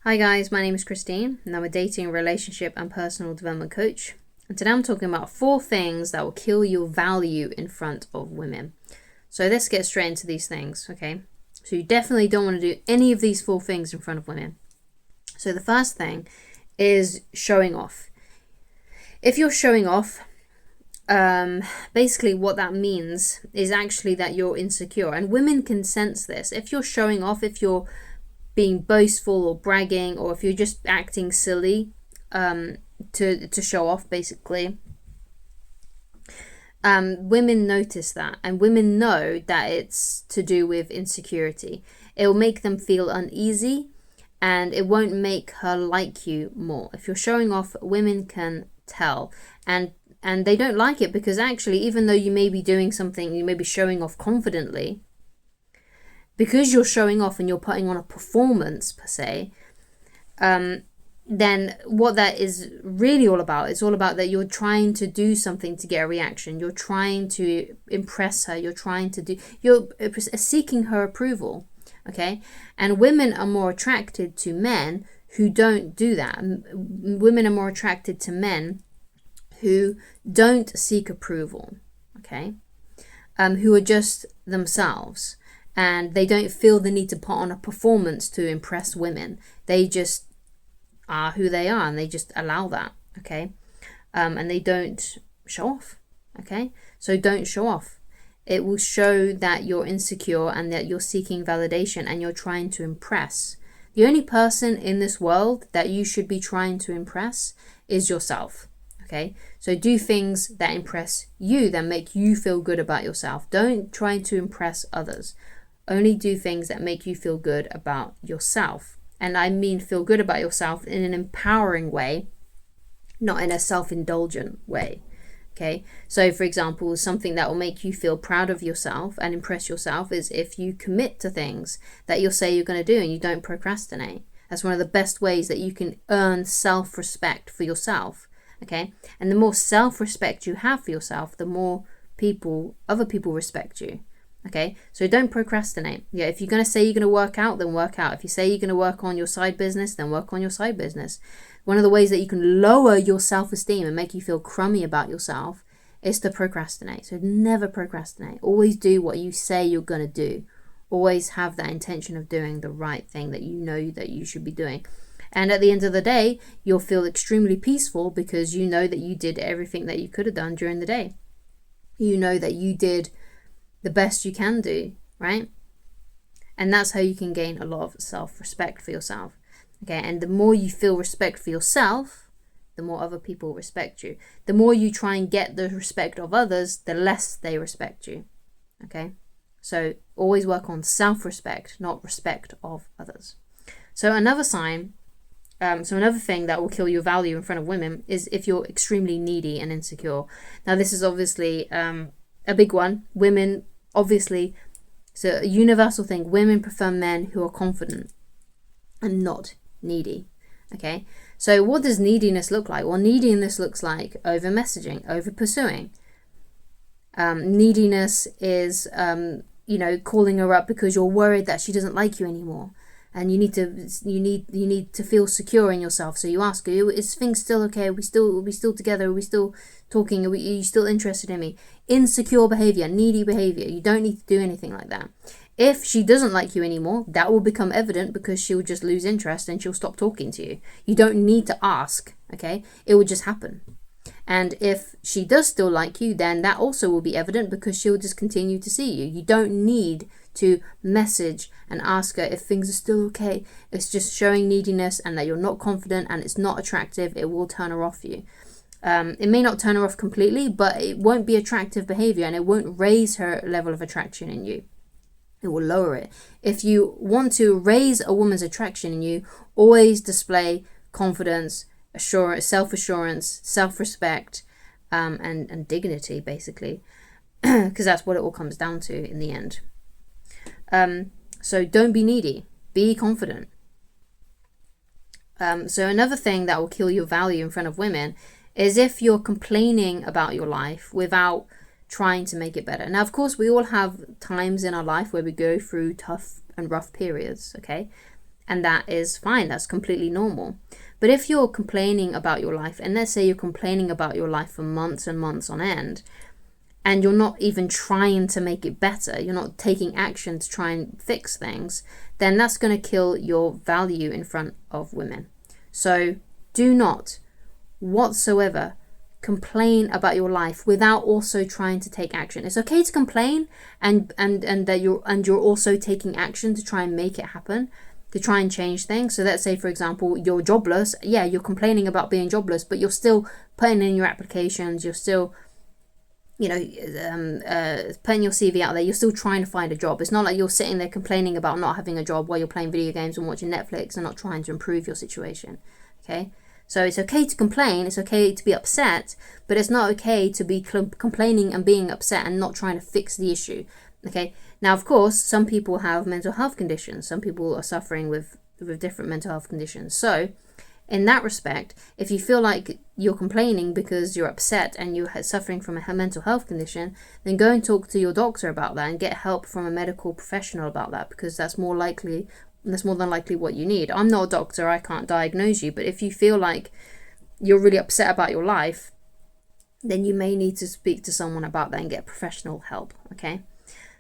Hi guys, my name is Christine and I'm a dating, relationship and personal development coach. And today I'm talking about 4 things that will kill your value in front of women. So let's get straight into these things, okay? So you definitely don't want to do any of these 4 things in front of women. So the first thing is showing off. If you're showing off, basically what that means is actually that you're insecure, and women can sense this. If you're showing off, if you're being boastful or bragging, or if you're just acting silly to show off, basically, women notice that, and women know that it's to do with insecurity. It will make them feel uneasy, and it won't make her like you more. If you're showing off, women can tell, and they don't like it, because actually, even though you may be doing something, you may be showing off confidently, because you're showing off and you're putting on a performance per se, then what that is really all about, it's all about that you're trying to do something to get a reaction. You're trying to impress her. You're seeking her approval, okay? And women are more attracted to men who don't do that. Women are more attracted to men who don't seek approval, okay? Who are just themselves. And they don't feel the need to put on a performance to impress women. They just are who they are, and they just allow that, okay? And they don't show off, okay? So don't show off. It will show that you're insecure and that you're seeking validation and you're trying to impress. The only person in this world that you should be trying to impress is yourself, okay? So do things that impress you, that make you feel good about yourself. Don't try to impress others. Only do things that make you feel good about yourself. And I mean feel good about yourself in an empowering way, not in a self-indulgent way. Okay? So for example, something that will make you feel proud of yourself and impress yourself is if you commit to things that you'll say you're going to do and you don't procrastinate. That's one of the best ways that you can earn self-respect for yourself. Okay? And the more self-respect you have for yourself, the more other people respect you. Okay, so don't procrastinate. Yeah, if you're going to say you're going to work out, then work out. If you say you're going to work on your side business, then work on your side business. One of the ways that you can lower your self-esteem and make you feel crummy about yourself is to procrastinate. So never procrastinate. Always do what you say you're going to do. Always have that intention of doing the right thing that you know that you should be doing. And at the end of the day, you'll feel extremely peaceful because you know that you did everything that you could have done during the day. You know that you did the best you can do, right? And that's how you can gain a lot of self-respect for yourself. Okay, and the more you feel respect for yourself, the more other people respect you. The more you try and get the respect of others, the less they respect you. Okay, so always work on self-respect, not respect of others. So another thing that will kill your value in front of women is if you're extremely needy and insecure. Now this is obviously a big one. Women, obviously, so a universal thing, women prefer men who are confident and not needy. Okay, so what does neediness look like? Well, neediness looks like over messaging, over pursuing. Neediness is calling her up because you're worried that she doesn't like you anymore, and you need to feel secure in yourself. So you ask her, is things still okay? Are we still together? Are we still talking? Are you still interested in me? Insecure behavior, needy behavior. You don't need to do anything like that. If she doesn't like you anymore, that will become evident because she'll just lose interest and she'll stop talking to you. You don't need to ask, okay? It will just happen. And if she does still like you, then that also will be evident because she'll just continue to see you. You don't need to message and ask her if things are still okay. It's just showing neediness and that you're not confident and it's not attractive. It will turn her off you. It may not turn her off completely, but it won't be attractive behavior and it won't raise her level of attraction in you. It will lower it. If you want to raise a woman's attraction in you, always display confidence, self-assurance, self-respect, and dignity, basically, because that's what it all comes down to in the end. So don't be needy. Be confident. So another thing that will kill your value in front of women is if you're complaining about your life without trying to make it better. Now, of course, we all have times in our life where we go through tough and rough periods, okay? And that is fine. That's completely normal. But if you're complaining about your life, and let's say you're complaining about your life for months and months on end, and you're not even trying to make it better, you're not taking action to try and fix things, then that's going to kill your value in front of women. So do not whatsoever complain about your life without also trying to take action. It's okay to complain and that you're also taking action to try and make it happen, to try and change things. So let's say, for example, you're jobless. Yeah, you're complaining about being jobless, but you're still putting in your applications. You're still putting your CV out there. You're still trying to find a job. It's not like you're sitting there complaining about not having a job while you're playing video games and watching Netflix and not trying to improve your situation. Okay, so it's okay to complain, it's okay to be upset, but it's not okay to be complaining and being upset and not trying to fix the issue. Okay, now of course some people have mental health conditions. Some people are suffering with different mental health conditions. So in that respect, if you feel like you're complaining because you're upset and you're suffering from a mental health condition, then go and talk to your doctor about that and get help from a medical professional about that, because that's more than likely what you need. I'm not a doctor, I can't diagnose you, but if you feel like you're really upset about your life, then you may need to speak to someone about that and get professional help, okay?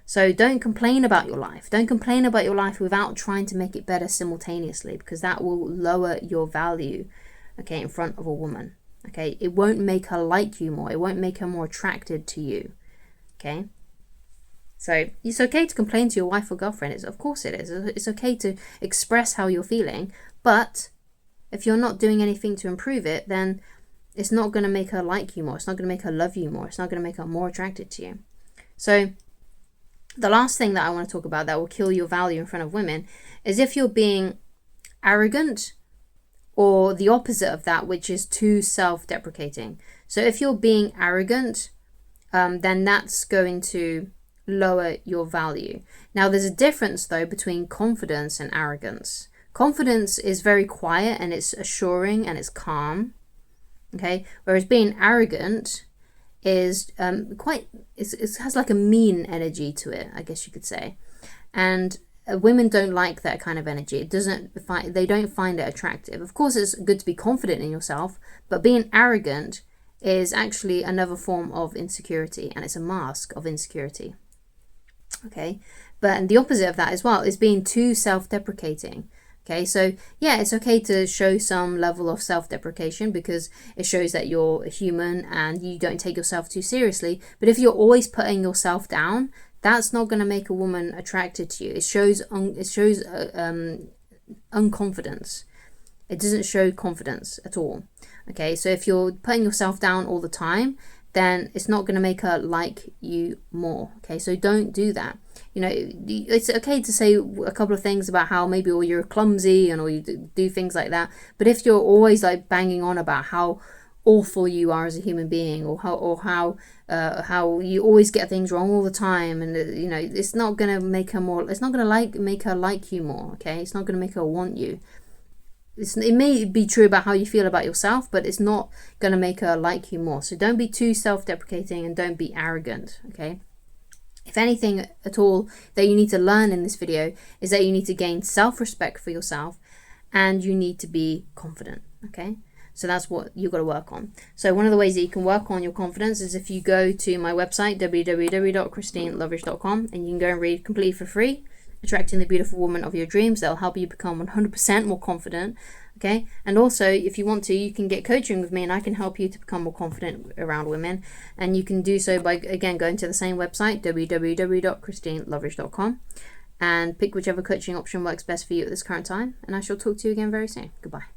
So don't complain about your life. Don't complain about your life without trying to make it better simultaneously, because that will lower your value, okay, in front of a woman, okay? It won't make her like you more. It won't make her more attracted to you, okay? So it's okay to complain to your wife or girlfriend. Of course it is. It's okay to express how you're feeling, but if you're not doing anything to improve it, then it's not going to make her like you more. It's not going to make her love you more. It's not going to make her more attracted to you. So the last thing that I want to talk about that will kill your value in front of women is if you're being arrogant, or the opposite of that, which is too self-deprecating. So if you're being arrogant, then that's going to lower your value. Now there's a difference though between confidence and arrogance. Confidence is very quiet and it's assuring and it's calm, okay? Whereas being arrogant is it has like a mean energy to it, I guess you could say. And women don't like that kind of energy. They don't find it attractive. Of course, it's good to be confident in yourself, but being arrogant is actually another form of insecurity, and it's a mask of insecurity. Okay, but the opposite of that as well is being too self-deprecating. Okay, so yeah, it's okay to show some level of self-deprecation because it shows that you're a human and you don't take yourself too seriously. But if you're always putting yourself down, that's not going to make a woman attracted to you. It shows unconfidence. It doesn't show confidence at all. Okay, so if you're putting yourself down all the time, then it's not going to make her like you more. Okay, so don't do that. You know, it's okay to say a couple of things about how maybe or you're clumsy or you do things like that. But if you're always like banging on about how awful you are as a human being, or how you always get things wrong all the time, and you know, it's not going to make her more. It's not going to make her like you more. Okay, it's not going to make her want you. It may be true about how you feel about yourself, but it's not going to make her like you more. So don't be too self-deprecating and don't be arrogant, okay? If anything at all that you need to learn in this video is that you need to gain self-respect for yourself and you need to be confident, okay? So that's what you've got to work on. So one of the ways that you can work on your confidence is if you go to my website, www.christineloveridge.com, and you can go and read completely for free, Attracting the Beautiful Woman of Your Dreams. That'll help you become 100% more confident, okay? And also, if you want to, you can get coaching with me and I can help you to become more confident around women. And you can do so by, again, going to the same website, www.christineloveridge.com, and pick whichever coaching option works best for you at this current time. And I shall talk to you again very soon. Goodbye.